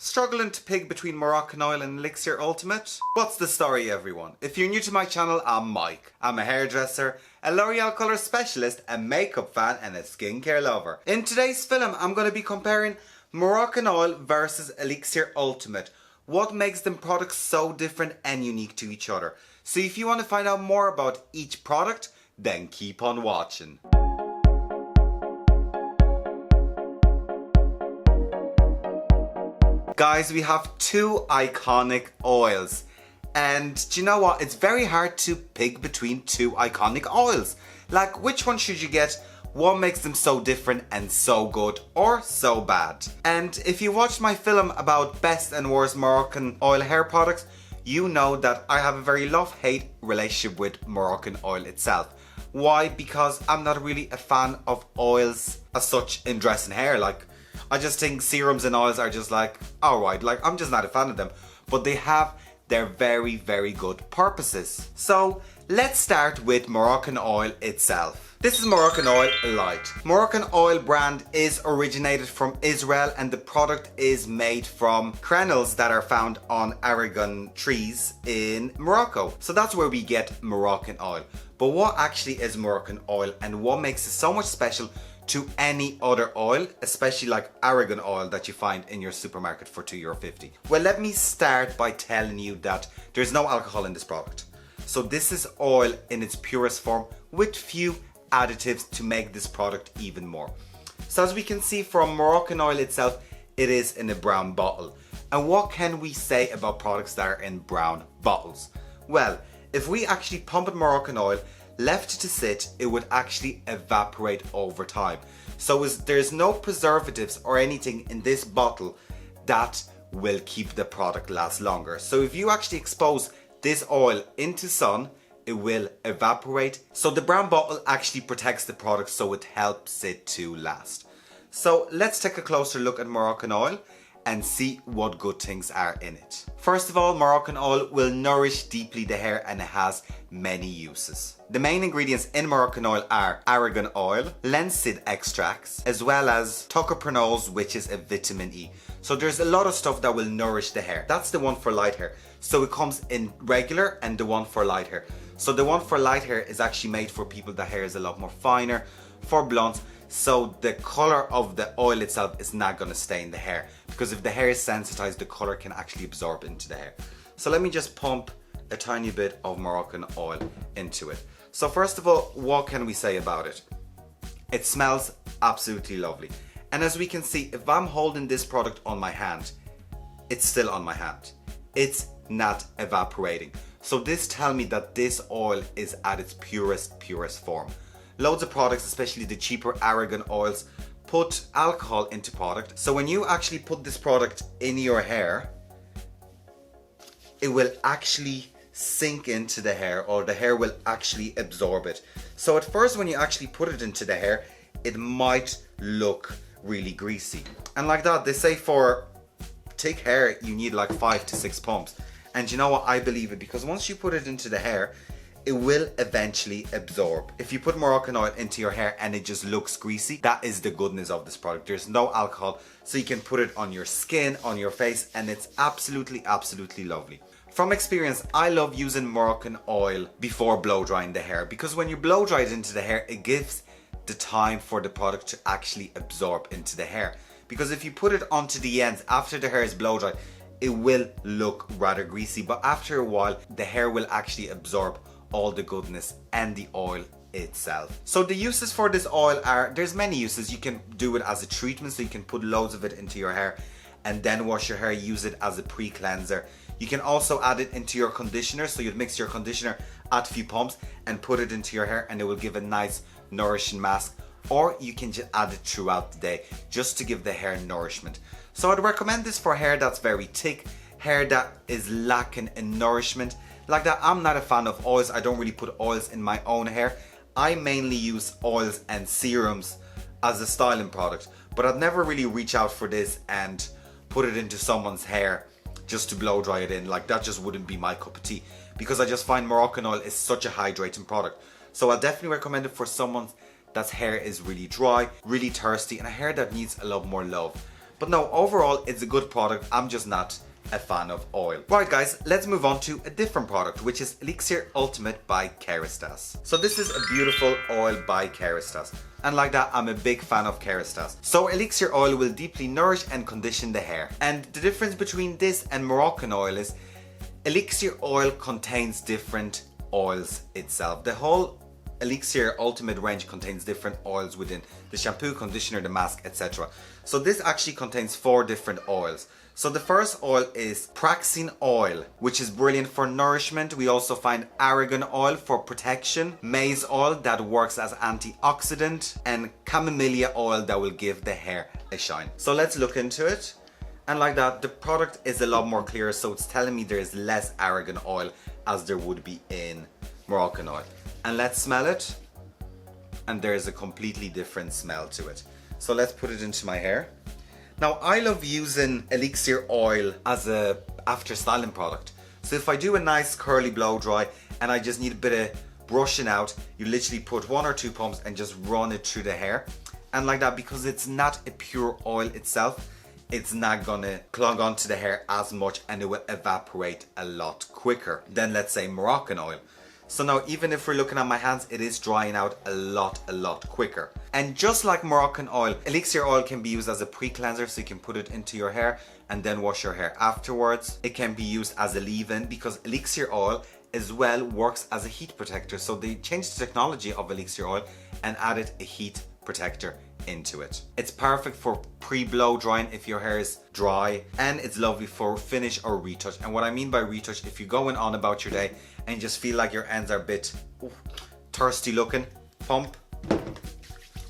Struggling to pick between Moroccanoil and ELIXIR Ultimate? What's the story, everyone? If you're new to my channel, I'm Mike. I'm a hairdresser, a L'Oreal colour specialist, a makeup fan and a skincare lover. In today's film, I'm going to be comparing Moroccanoil versus ELIXIR Ultimate. What makes them products so different and unique to each other? So if you want to find out more about each product, then keep on watching. Guys, we have two iconic oils. And do you know what? It's very hard to pick between two iconic oils. Like, which one should you get? What makes them so different and so good or so bad? And if you watched my film about best and worst Moroccanoil hair products, you know that I have a very love-hate relationship with Moroccanoil itself. Why? Because I'm not really a fan of oils as such in dressing hair. Like, I just think serums and oils are just like, alright, like I'm just not a fan of them. But they have their very, very good purposes. So let's start with Moroccanoil itself. This is Moroccanoil Light. Moroccanoil brand is originated from Israel and the product is made from kernels that are found on Aragon trees in Morocco. So that's where we get Moroccanoil. But what actually is Moroccanoil and what makes it so much special to any other oil, especially like Aragon oil that you find in your supermarket for €2.50? Well, let me start by telling you that there's no alcohol in this product. So this is oil in its purest form with few additives to make this product even more. So as we can see from Moroccanoil itself, it is in a brown bottle. And what can we say about products that are in brown bottles? Well, if we actually pump Moroccanoil, left to sit, it would actually evaporate over time. So there's no preservatives or anything in this bottle that will keep the product last longer. So if you actually expose this oil into sun, it will evaporate. So the brown bottle actually protects the product, so it helps it to last. So let's take a closer look at Moroccanoil and see what good things are in it. First of all, Moroccanoil will nourish deeply the hair and it has many uses. The main ingredients in Moroccanoil are argan oil, linseed extracts, as well as tocopherols, which is a vitamin E. So there's a lot of stuff that will nourish the hair. That's the one for light hair. So it comes in regular and the one for light hair. So the one for light hair is actually made for people that hair is a lot more finer, for blondes. So the color of the oil itself is not going to stay in the hair, because if the hair is sensitized, the color can actually absorb into the hair. So let me just pump a tiny bit of Moroccanoil into it. So first of all, what can we say about it? It smells absolutely lovely. And as we can see, if I'm holding this product on my hand, it's still on my hand. It's not evaporating. So this tells me that this oil is at its purest form. Loads of products, especially the cheaper argan oils, put alcohol into product. So when you actually put this product in your hair, it will actually sink into the hair, or the hair will actually absorb it. So at first when you actually put it into the hair, it might look really greasy. And like that, they say for thick hair, you need like 5 to 6 pumps. And you know what? I believe it, because once you put it into the hair, it will eventually absorb. If you put Moroccanoil into your hair and it just looks greasy, that is the goodness of this product. There's no alcohol, so you can put it on your skin, on your face, and it's absolutely lovely. From experience, I love using Moroccanoil before blow drying the hair, because when you blow dry it into the hair, it gives the time for the product to actually absorb into the hair. Because if you put it onto the ends after the hair is blow dried, it will look rather greasy, but after a while, the hair will actually absorb all the goodness and the oil itself. So the uses for this oil are, there's many uses. You can do it as a treatment, so you can put loads of it into your hair and then wash your hair, use it as a pre-cleanser. You can also add it into your conditioner, so you'd mix your conditioner, add a few pumps and put it into your hair, and it will give a nice nourishing mask. Or you can just add it throughout the day just to give the hair nourishment. So I'd recommend this for hair that's very thick, hair that is lacking in nourishment. Like that, I'm not a fan of oils. I don't really put oils in my own hair. I mainly use oils and serums as a styling product, but I'd never really reach out for this and put it into someone's hair just to blow dry it in. Like, that just wouldn't be my cup of tea, because I just find Moroccanoil is such a hydrating product. So I definitely recommend it for someone that's hair is really dry, really thirsty, and a hair that needs a lot more love. But no, overall it's a good product. I'm just not a fan of oil. Right guys, let's move on to a different product, which is ELIXIR Ultimate by KERASTASE. So this is a beautiful oil by KERASTASE. And like that, I'm a big fan of KERASTASE. So ELIXIR oil will deeply nourish and condition the hair. And the difference between this and Moroccanoil is ELIXIR oil contains different oils itself. The whole ELIXIR Ultimate range contains different oils within the shampoo, conditioner, the mask, etc. So this actually contains 4 different oils. So the first oil is Praxine oil, which is brilliant for nourishment. We also find argan oil for protection, maize oil that works as antioxidant, and camellia oil that will give the hair a shine. So let's look into it. And like that, the product is a lot more clear, so it's telling me there is less argan oil as there would be in Moroccanoil. And let's smell it, and there is a completely different smell to it. So let's put it into my hair. Now I love using ELIXIR oil as a after styling product. So if I do a nice curly blow dry and I just need a bit of brushing out, you literally put 1 or 2 pumps and just run it through the hair. And like that, because it's not a pure oil itself, it's not gonna clog onto the hair as much and it will evaporate a lot quicker than, let's say, Moroccanoil. So now even if we're looking at my hands, it is drying out a lot quicker. And just like Moroccanoil, ELIXIR oil can be used as a pre-cleanser, so you can put it into your hair and then wash your hair afterwards. It can be used as a leave-in because ELIXIR oil as well works as a heat protector. So they changed the technology of ELIXIR oil and added a heat protector into it. It's perfect for pre-blow drying if your hair is dry, and it's lovely for finish or retouch. And what I mean by retouch, if you're going on about your day and you just feel like your ends are a bit thirsty looking, pump,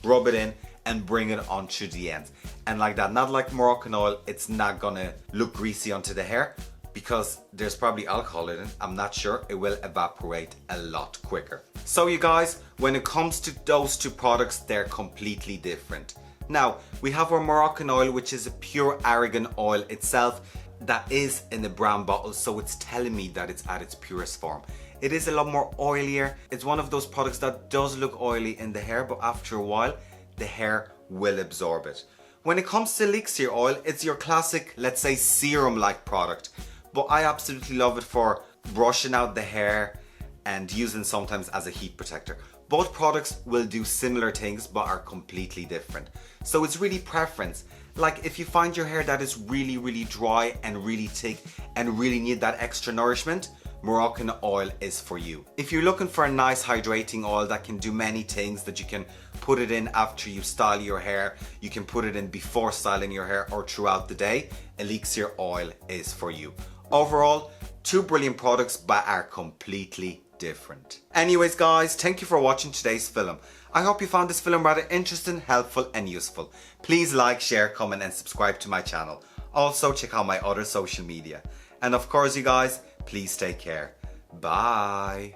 rub it in and bring it onto the ends. And like that, not like Moroccanoil, it's not gonna look greasy onto the hair because there's probably alcohol in it. I'm not sure. It will evaporate a lot quicker. So you guys, when it comes to those 2 products, they're completely different. Now, we have our Moroccanoil, which is a pure argan oil itself that is in a brown bottle, so it's telling me that it's at its purest form. It is a lot more oilier. It's one of those products that does look oily in the hair, but after a while, the hair will absorb it. When it comes to ELIXIR oil, it's your classic, let's say, serum-like product. But I absolutely love it for brushing out the hair and using sometimes as a heat protector. Both products will do similar things but are completely different. So it's really preference. Like if you find your hair that is really dry and really thick and really need that extra nourishment, Moroccanoil is for you. If you're looking for a nice hydrating oil that can do many things, that you can put it in after you style your hair, you can put it in before styling your hair or throughout the day, ELIXIR oil is for you. Overall, 2 brilliant products but are completely different. Anyways guys, thank you for watching today's film. I hope you found this film rather interesting, helpful and useful. Please like, share, comment and subscribe to my channel. Also check out my other social media. And of course you guys, please take care. Bye.